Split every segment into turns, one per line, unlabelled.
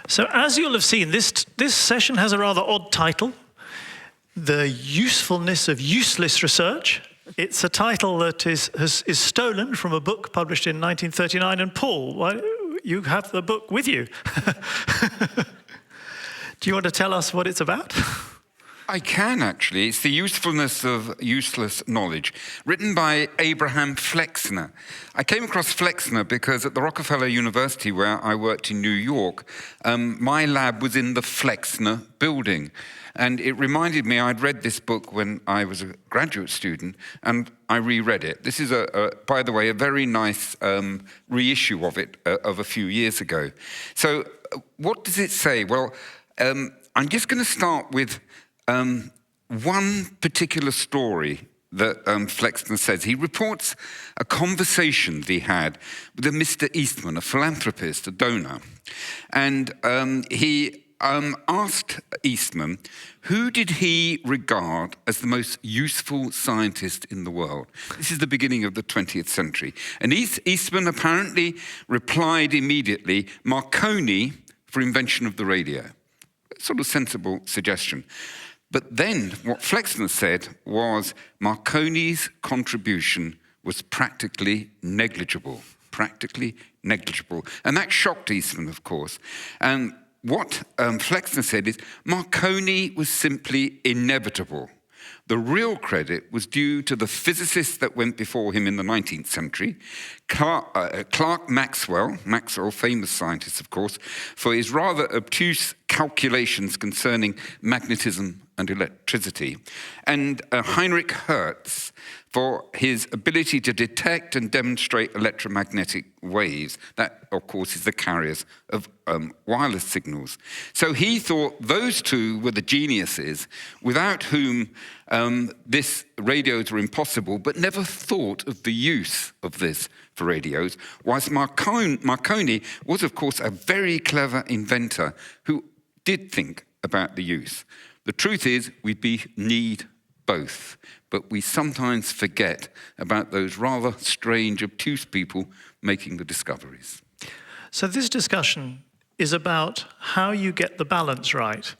So as you'll have seen, this session has a rather odd title, The Usefulness of Useless Research. It's a title that is stolen from a book published in 1939. And Paul, you have the book with you. Do you want to tell us what it's about?
I can, actually. It's The Usefulness of Useless Knowledge, written by Abraham Flexner. I came across Flexner because at the Rockefeller University, where I worked in New York, my lab was in the Flexner building. And it reminded me, I'd read this book when I was a graduate student, and I reread it. This is, by the way, a very nice reissue of it of a few years ago. So what does it say? Well, I'm just going to start with one particular story that Flexner says. He reports a conversation that he had with a Mr. Eastman, a philanthropist, a donor. And he asked Eastman, who did he regard as the most useful scientist in the world? This is the beginning of the 20th century. And Eastman apparently replied immediately, Marconi for invention of the radio. Sort of sensible suggestion. But then what Flexner said was Marconi's contribution was practically negligible. Practically negligible. And that shocked Eastman, of course. And what Flexner said is Marconi was simply inevitable. The real credit was due to the physicists that went before him in the 19th century, Clerk Maxwell, famous scientist, of course, for his rather obtuse calculations concerning magnetism and electricity, and Heinrich Hertz for his ability to detect and demonstrate electromagnetic waves. That, of course, is the carriers of wireless signals. So he thought those two were the geniuses without whom these radios were impossible, but never thought of the use of this for radios, whilst Marconi was, of course, a very clever inventor who did think about the use. The truth is, we need both, but we sometimes forget about those rather strange, obtuse people making the discoveries.
So this discussion is about how you get the balance right.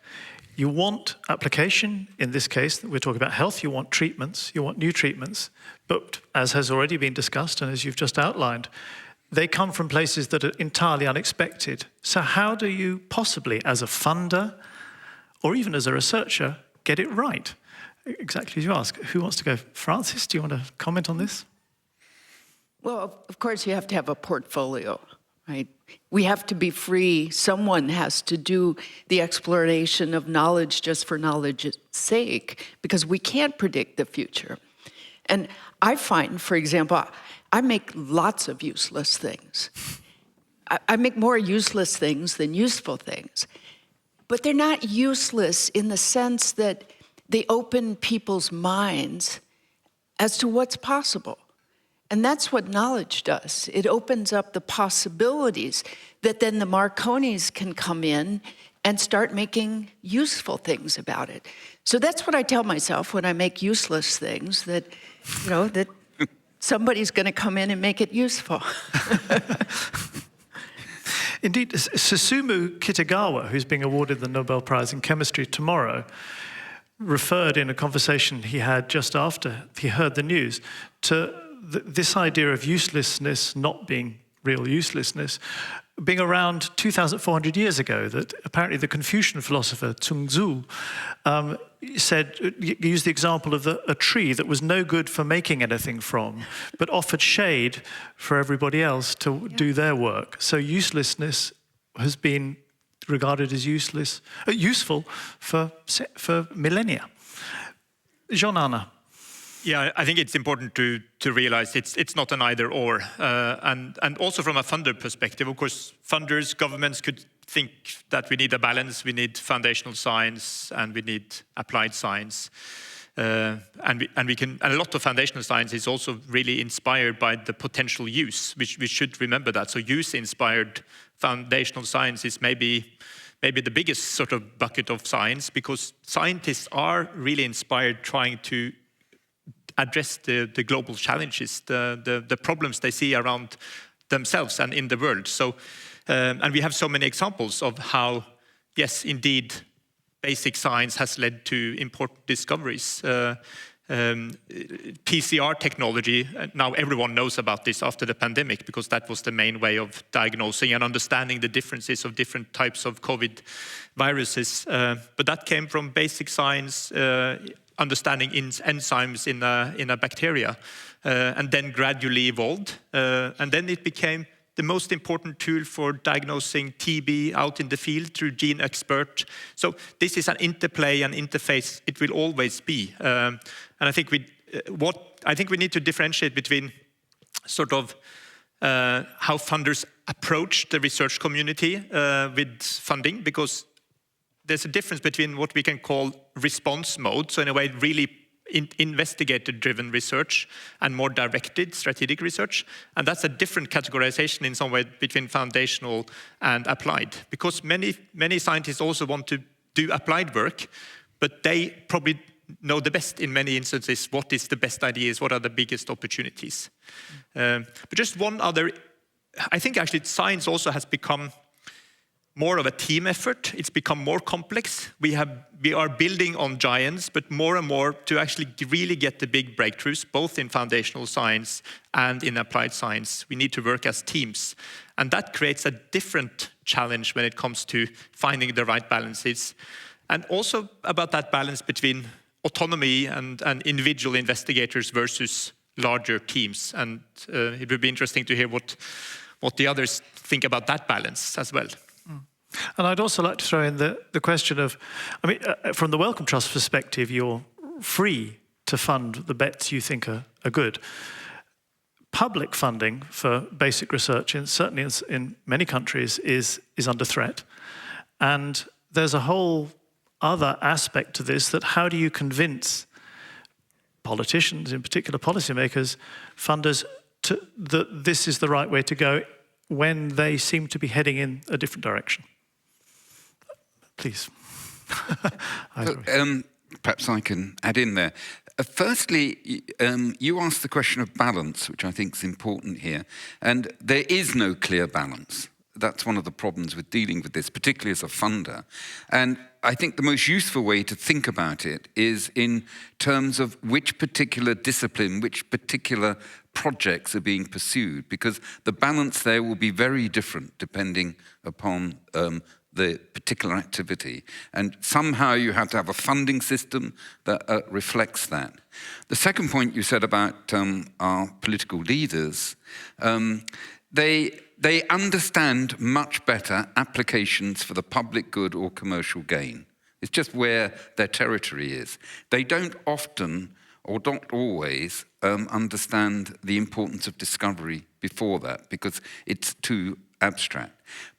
You want application, in this case, we're talking about health, you want treatments, you want new treatments, but as has already been discussed and as you've just outlined, they come from places that are entirely unexpected. So how do you possibly, as a funder, or even as a researcher, get it right? Exactly as you ask. Who wants to go? Francis, do you want to comment on this?
Well, of course, you have to have a portfolio, right? We have to be free. Someone has to do the exploration of knowledge just for knowledge's sake, because we can't predict the future. And I find, for example, I make lots of useless things. I make more useless things than useful things. But they're not useless in the sense that they open people's minds as to what's possible. And that's what knowledge does. It opens up the possibilities that then the Marconis can come in and start making useful things about it. So that's what I tell myself when I make useless things, that, you know, that somebody's going to come in and make it useful.
Indeed, Susumu Kitagawa, who's being awarded the Nobel Prize in Chemistry tomorrow, referred in a conversation he had just after he heard the news to this idea of uselessness not being real uselessness, being around 2,400 years ago, that apparently the Confucian philosopher Zhuangzi used the example of a tree that was no good for making anything from, but offered shade for everybody else to do their work. So uselessness has been regarded as useful for millennia. John-Arne.
Yeah, I think it's important to realize it's not an either or. And also from a funder perspective, of course, funders, governments could think that we need a balance. We need foundational science and we need applied science. And a lot of foundational science is also really inspired by the potential use, which we should remember that. So use-inspired foundational science is maybe the biggest sort of bucket of science, because scientists are really inspired trying to address the global challenges, the problems they see around themselves and in the world. So And we have so many examples of how, yes, indeed, basic science has led to important discoveries. PCR technology, now everyone knows about this after the pandemic because that was the main way of diagnosing and understanding the differences of different types of COVID viruses. But that came from basic science, understanding enzymes in a bacteria, and then gradually evolved. And then it became the most important tool for diagnosing TB out in the field through Gene Expert. So this is an interplay and interface. It will always be. And I think we need to differentiate between sort of how funders approach the research community with funding, because there's a difference between what we can call response mode, so in a way really investigator-driven research and more directed strategic research. And that's a different categorization in some way between foundational and applied, because many scientists also want to do applied work, but they probably know the best in many instances what is the best ideas, what are the biggest opportunities. But just one other, I think actually science also has become more of a team effort. It's become more complex. We are building on giants, but more and more to actually really get the big breakthroughs, both in foundational science and in applied science. We need to work as teams. And that creates a different challenge when it comes to finding the right balances. And also about that balance between autonomy and individual investigators versus larger teams. And it would be interesting to hear what the others think about that balance as well.
And I'd also like to throw in the question of, I mean, from the Wellcome Trust perspective, you're free to fund the bets you think are good. Public funding for basic research, certainly in many countries, is under threat. And there's a whole other aspect to this, that how do you convince politicians, in particular policymakers, funders, that this is the right way to go when they seem to be heading in a different direction? Please.
Perhaps I can add in there. Firstly, you asked the question of balance, which I think is important here. And there is no clear balance. That's one of the problems with dealing with this, particularly as a funder. And I think the most useful way to think about it is in terms of which particular discipline, which particular projects are being pursued, because the balance there will be very different depending upon the particular activity. And somehow you have to have a funding system that reflects that. The second point you said about our political leaders, they understand much better applications for the public good or commercial gain. It's just where their territory is. They don't often, or not always, understand the importance of discovery before that, because it's too abstract.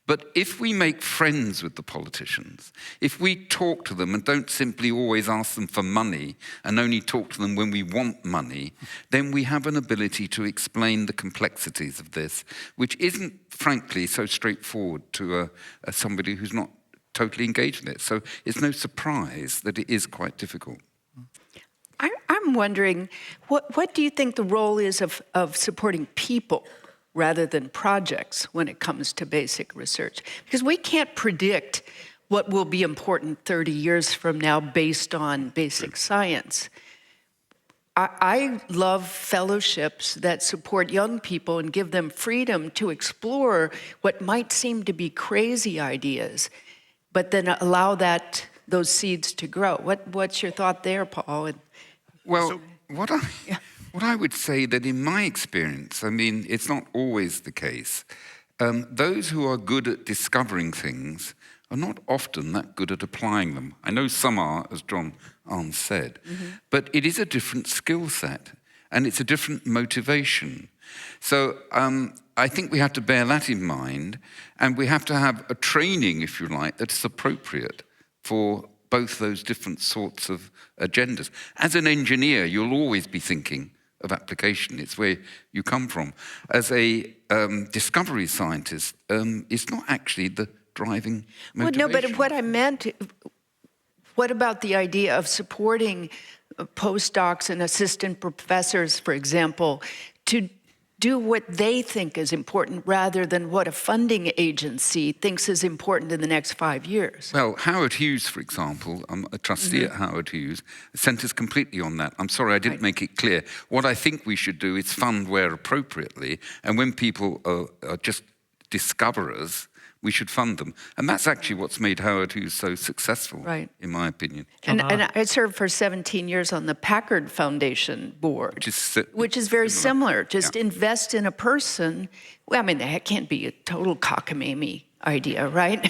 But if we make friends with the politicians, if we talk to them and don't simply always ask them for money and only talk to them when we want money, then we have an ability to explain the complexities of this, which isn't, frankly, so straightforward to somebody who's not totally engaged in it. So it's no surprise that it is quite difficult.
I'm wondering, what do you think the role is of supporting people rather than projects when it comes to basic research? Because we can't predict what will be important 30 years from now based on basic science. I love fellowships that support young people and give them freedom to explore what might seem to be crazy ideas, but then allow those seeds to grow. What's your thought there, Paul?
Well, what I would say that in my experience, I mean, it's not always the case. Those who are good at discovering things are not often that good at applying them. I know some are, as John-Arne said, but it is a different skill set and it's a different motivation. So I think we have to bear that in mind, and we have to have a training, if you like, that's appropriate for both those different sorts of agendas. As an engineer, you'll always be thinking of application. It's where you come from. As a discovery scientist, it's not actually the driving motivation.
Well, no, but what I meant, what about the idea of supporting postdocs and assistant professors, for example, to do what they think is important rather than what a funding agency thinks is important in the next 5 years.
Well, Howard Hughes, for example, I'm a trustee at Howard Hughes, centres completely on that. I'm sorry I didn't make it clear. What I think we should do is fund where appropriately, and when people are just discoverers, we should fund them. And that's actually what's made Howard Hughes so successful, in my opinion.
And I served for 17 years on the Packard Foundation board, which is very similar. Just invest in a person. Well, I mean, that can't be a total cockamamie idea, right?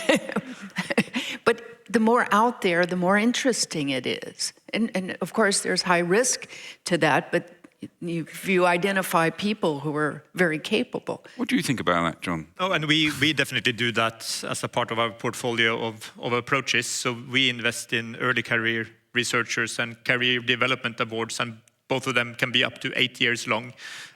But the more out there, the more interesting it is. And of course, there's high risk to that, but if you identify people who are very capable.
What do you think about that, John?
Oh, and we definitely do that as a part of our portfolio of approaches. So we invest in early career researchers and career development awards, and both of them can be up to 8 years long.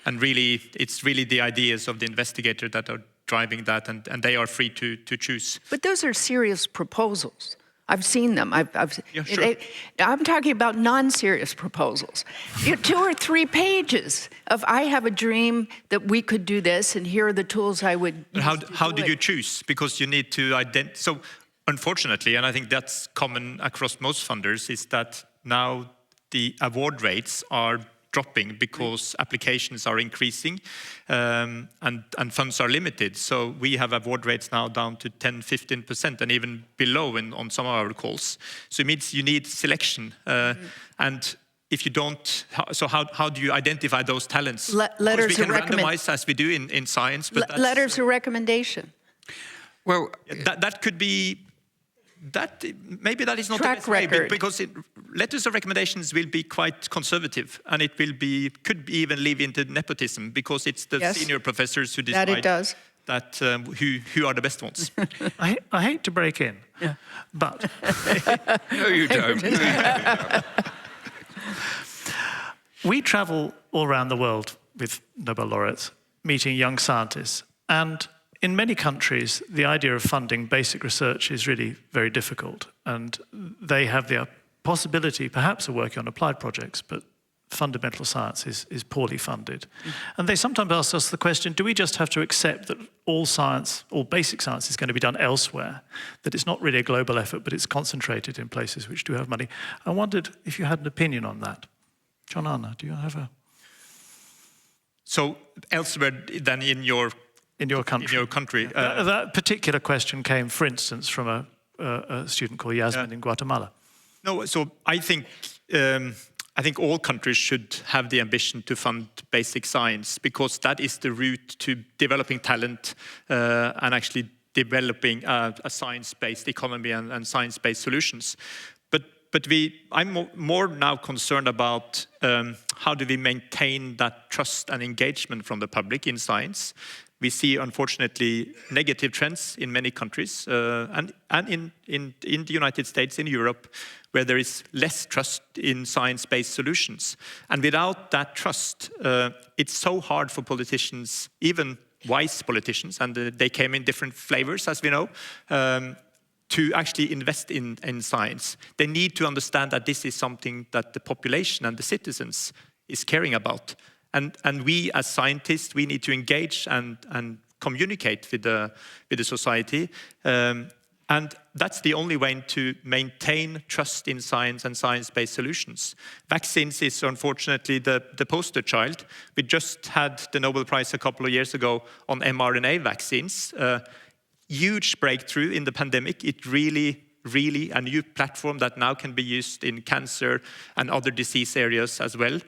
And really, it's really the ideas of the investigator that are driving that, and they are free to choose.
But those are serious proposals. I've seen them.
Yeah, sure.
I'm talking about non-serious proposals. 2 or 3 pages of, I have a dream that we could do this, and here are the tools I would use
How did you choose? Because you need to identify. So unfortunately, and I think that's common across most funders, is that now the award rates are dropping because applications are increasing and funds are limited. So we have award rates now down to 10-15% and even below on some of our calls. So it means you need selection. And if you don't, so how do you identify those talents?
Letters
we can
of
randomize as we do in science. But
letters of recommendation.
Well,
that could be. Maybe that is not
Track
the best way,
record.
because letters of recommendations will be quite conservative, and it will be could even live into nepotism, because it's the senior professors who decide
that it does.
That who are the best ones.
I hate to break in, but
no, you don't.
we travel all around the world with Nobel laureates, meeting young scientists, and in many countries, the idea of funding basic research is really very difficult, and they have the possibility, perhaps, of working on applied projects, but fundamental science is poorly funded. And they sometimes ask us the question, do we just have to accept that all science, all basic science is going to be done elsewhere, that it's not really a global effort, but it's concentrated in places which do have money? I wondered if you had an opinion on that. John-Arne, do you have a...
So elsewhere than in your country. In your country.
That particular question came, for instance, from a student called Yasmin in Guatemala.
No, so I think all countries should have the ambition to fund basic science, because that is the route to developing talent and actually developing a science-based economy and science-based solutions. But I'm more now concerned about how do we maintain that trust and engagement from the public in science. We see, unfortunately, negative trends in many countries, and in the United States, in Europe, where there is less trust in science-based solutions. And without that trust, it's so hard for politicians, even wise politicians, and they came in different flavors, as we know, to actually invest in science. They need to understand that this is something that the population and the citizens is caring about. And we, as scientists, we need to engage and communicate with the society. And that's the only way to maintain trust in science and science-based solutions. Vaccines is unfortunately the poster child. We just had the Nobel Prize a couple of years ago on mRNA vaccines. Huge breakthrough in the pandemic. It really a new platform that now can be used in cancer and other disease areas as well.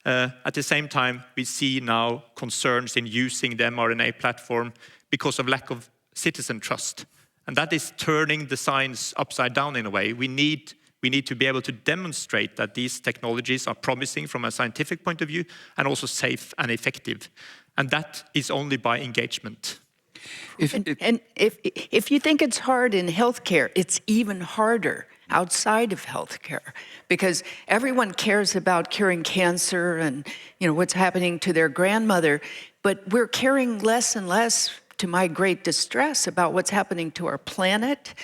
At the same time, we see now concerns in using the mRNA platform because of lack of citizen trust. And that is turning the science upside down in a way. We need to be able to demonstrate that these technologies are promising from a scientific point of view and also safe and effective. And that is only by engagement.
If you think it's hard in healthcare, it's even harder outside of healthcare, because everyone cares about curing cancer and what's happening to their grandmother, but we're caring less and less, to my great distress, about what's happening to our planet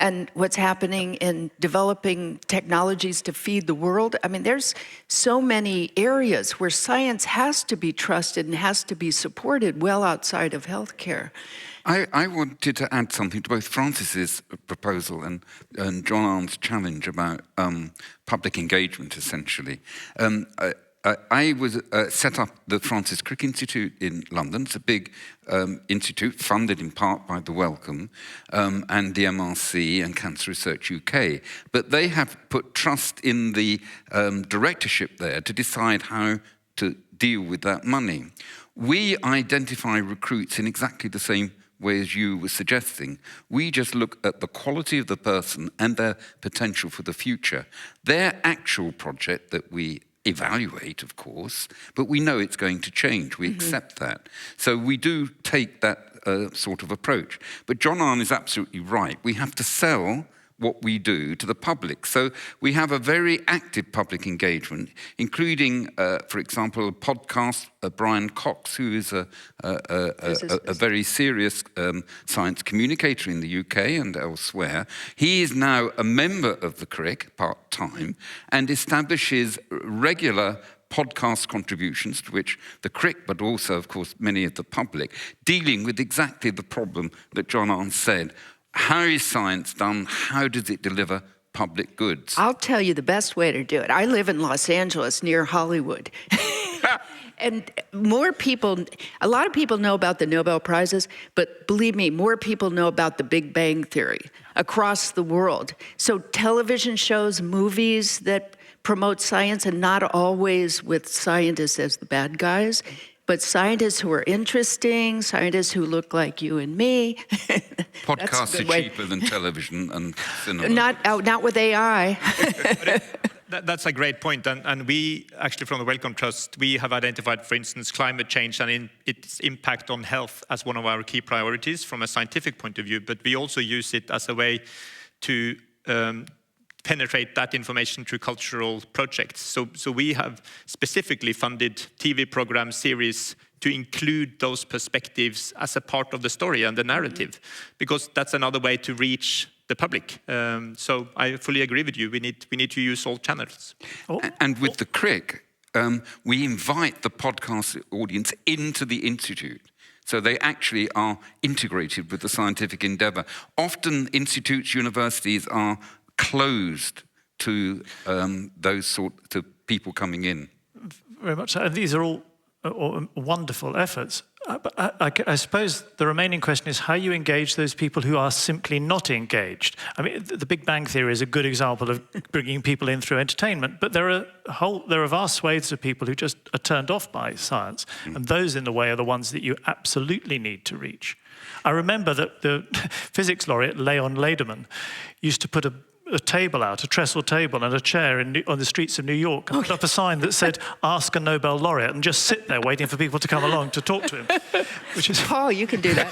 and what's happening in developing technologies to feed the world. I mean, there's so many areas where science has to be trusted and has to be supported well outside of healthcare.
I wanted to add something to both Francis's proposal and John-Arne's challenge about public engagement, essentially. I was set up the Francis Crick Institute in London. It's a big institute funded in part by the Wellcome and the MRC and Cancer Research UK. But they have put trust in the directorship there to decide how to deal with that money. We identify recruits in exactly the same way as you were suggesting. We just look at the quality of the person and their potential for the future. Their actual project that we evaluate, of course, but we know it's going to change. We accept that. So we do take that sort of approach. But John-Arne is absolutely right. We have to sell what we do to the public. So we have a very active public engagement, including, for example, a podcast, Brian Cox, who is a very serious science communicator in the UK and elsewhere. He is now a member of the Crick part-time and establishes regular podcast contributions to which the Crick, but also, of course, many of the public, dealing with exactly the problem that John-Arne said. How is science done? How does it deliver public goods?
I'll tell you the best way to do it. I live in Los Angeles, near Hollywood. And a lot of people know about the Nobel Prizes, but believe me, more people know about the Big Bang Theory across the world. So television shows, movies that promote science, and not always with scientists as the bad guys, but scientists who are interesting, scientists who look like you and me.
Podcasts are cheaper than television and cinema.
Not with AI.
That's a great point. And we actually, from the Wellcome Trust, we have identified, for instance, climate change and its impact on health as one of our key priorities from a scientific point of view. But we also use it as a way to penetrate that information through cultural projects. So we have specifically funded TV program series to include those perspectives as a part of the story and the narrative, because that's another way to reach the public. So I fully agree with you. We need to use all channels.
And with the Crick, we invite the podcast audience into the Institute. So they actually are integrated with the scientific endeavor. Often institutes, universities are closed to to people coming in.
Very much so. And these are all wonderful efforts. But I suppose the remaining question is how you engage those people who are simply not engaged. I mean, the Big Bang Theory is a good example of bringing people in through entertainment, but there are vast swathes of people who just are turned off by science, and those in the way are the ones that you absolutely need to reach. I remember that the physics laureate Leon Lederman used to put a table out, a trestle table and a chair on the streets of New York, and put up a sign that said, "Ask a Nobel laureate," and just sit there waiting for people to come along to talk to him. Which is
Paul, you can do that.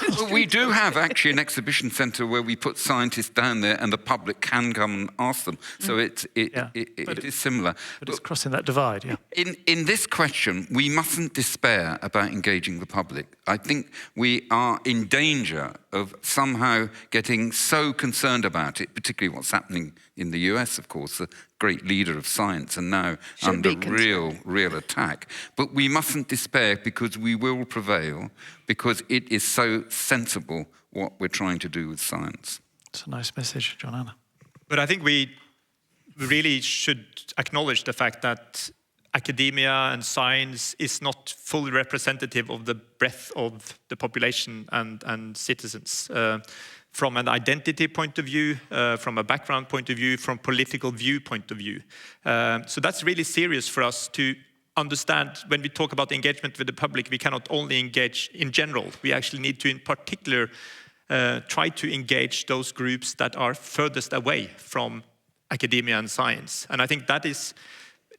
Well, we do have actually an exhibition centre where we put scientists down there and the public can come and ask them. So it is similar.
But it's crossing that divide, yeah.
In this question, we mustn't despair about engaging the public. I think we are in danger of somehow getting so concerned about it, particularly what's happening in the US, of course, the great leader of science, and now under real attack. But we mustn't despair, because we will prevail, because it is so sensible what we're trying to do with science.
It's a nice message, John-Arne.
But I think we really should acknowledge the fact that academia and science is not fully representative of the breadth of the population and citizens. From an identity point of view, from a background point of view, from political view point of view. So that's really serious for us to understand. When we talk about engagement with the public, we cannot only engage in general. We actually need to, in particular, try to engage those groups that are furthest away from academia and science. And I think that is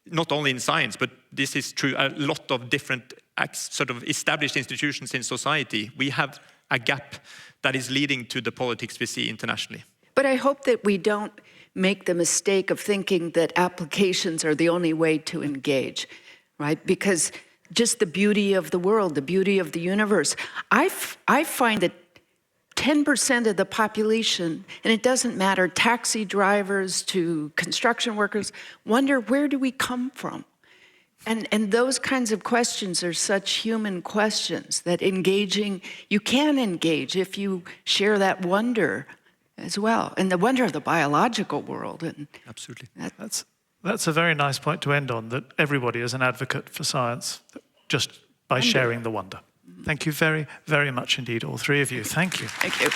not only in science, but this is true a lot of different sort of established institutions in society. We have a gap that is leading to the politics we see internationally.
But I hope that we don't make the mistake of thinking that applications are the only way to engage, right? Because just the beauty of the world, the beauty of the universe. I find that 10% of the population, and it doesn't matter, taxi drivers to construction workers, wonder where do we come from? And those kinds of questions are such human questions that you can engage if you share that wonder as well, and the wonder of the biological world. And
Absolutely.
That's a very nice point to end on, that everybody is an advocate for science just by sharing the wonder. Thank you very, very much indeed, all three of you. Thank you.
Thank you.